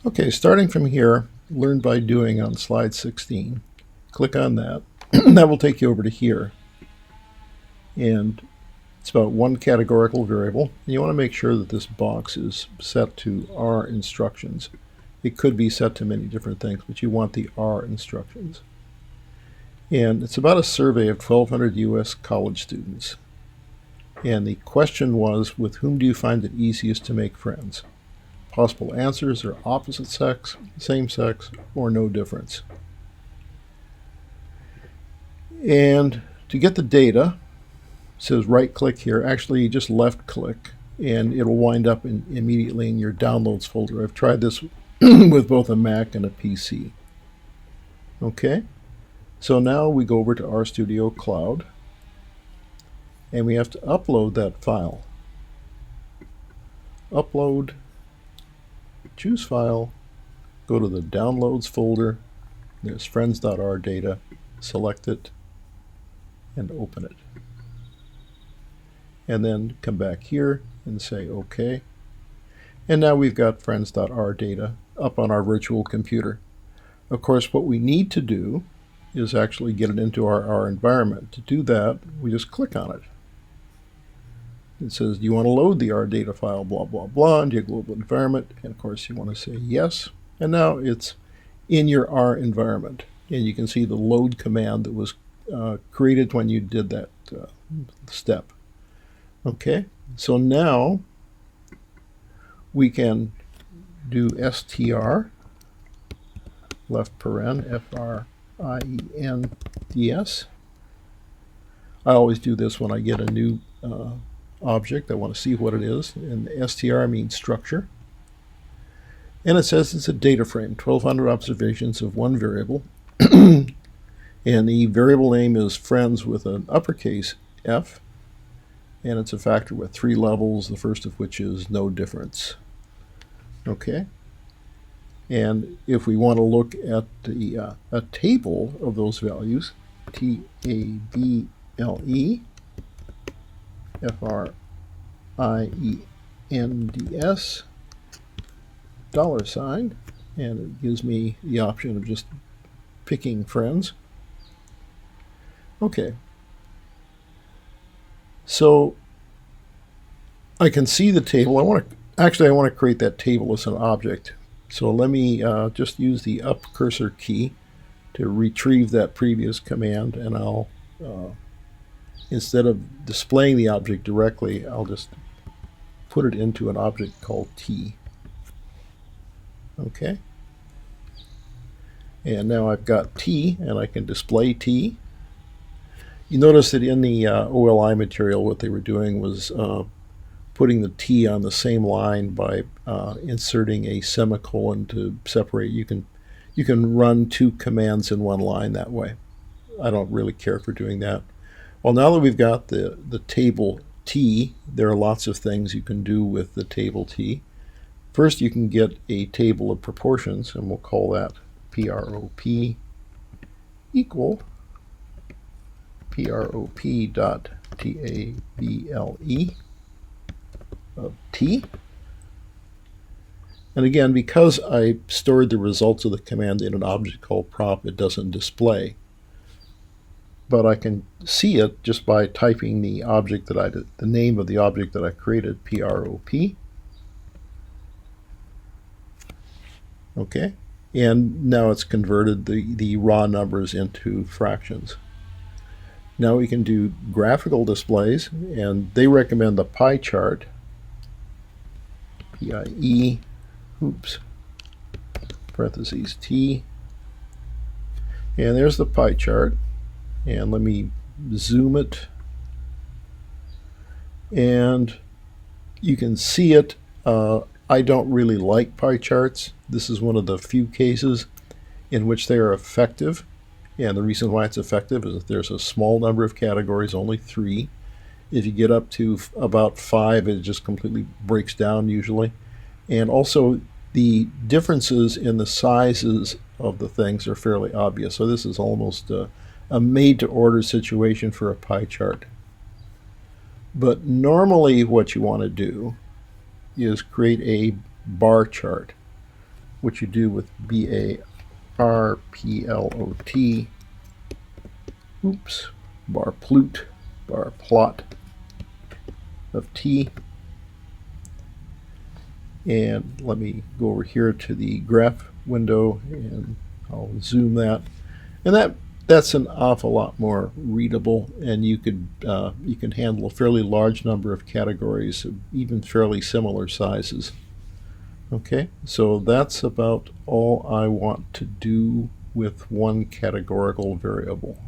Okay, starting from here, learn by doing on slide 16. Click on that. That will take you over to here. And it's about one categorical variable. And you want to make sure that this box is set to R instructions. It could be set to many different things, but you want the R instructions. And it's about a survey of 1,200 U.S. college students. And the question was, with whom do you find it easiest to make friends? Possible answers are opposite sex, same sex, or no difference. And to get the data, it says right click here. Actually, just left click, and it'll wind up immediately in your downloads folder. I've tried this with both a Mac and a PC. Okay, so now we go over to RStudio Cloud, and we have to upload that file. Upload, choose file, go to the downloads folder, there's friends.r data, select it, and open it. And then come back here and say OK. And now we've got friends.r data up on our virtual computer. Of course, what we need to do is actually get it into our R environment. To do that, we just click on it. It says, do you want to load the R data file, blah, blah, blah, into your global environment? And of course, you want to say yes. And now it's in your R environment. And you can see the load command that was created when you did that step. Okay, so now we can do str, left paren, friends. I always do this when I get a new object. I want to see what it is. And str means structure. And it says it's a data frame, 1,200 observations of one variable. And the variable name is friends with an uppercase F. And it's a factor with 3 levels, the first of which is no difference. Okay. And if we want to look at the a table of those values, table friends $, and it gives me the option of just picking friends. Okay. So I can see the table. I want to create that table as an object. So let me just use the up cursor key to retrieve that previous command, and I'll instead of displaying the object directly, I'll just put it into an object called T. Okay. And now I've got T, and I can display T. You notice that in the OLI material, what they were doing was putting the T on the same line by inserting a semicolon to separate. You can run 2 commands in one line that way. I don't really care for doing that. Well, now that we've got the table T, there are lots of things you can do with the table T. First, you can get a table of proportions, and we'll call that prop equal prop.table of T. And again, because I stored the results of the command in an object called prop, it doesn't display. But I can see it just by typing the object that the name of the object that I created, prop. Okay, and now it's converted the raw numbers into fractions. Now we can do graphical displays, and they recommend the pie chart. PIE, parentheses T. And there's the pie chart. And let me zoom it. And you can see it. I don't really like pie charts. This is one of the few cases in which they are effective. And the reason why it's effective is that there's a small number of categories, only 3. If you get up to about 5, it just completely breaks down usually. And also, the differences in the sizes of the things are fairly obvious. So this is almost a made-to-order situation for a pie chart. But normally what you want to do is create a bar chart. what you do with barplot, oops, bar plot of t. And let me go over here to the graph window and I'll zoom that. And that's an awful lot more readable, and you can handle a fairly large number of categories of even fairly similar sizes. Okay, so that's about all I want to do with one categorical variable.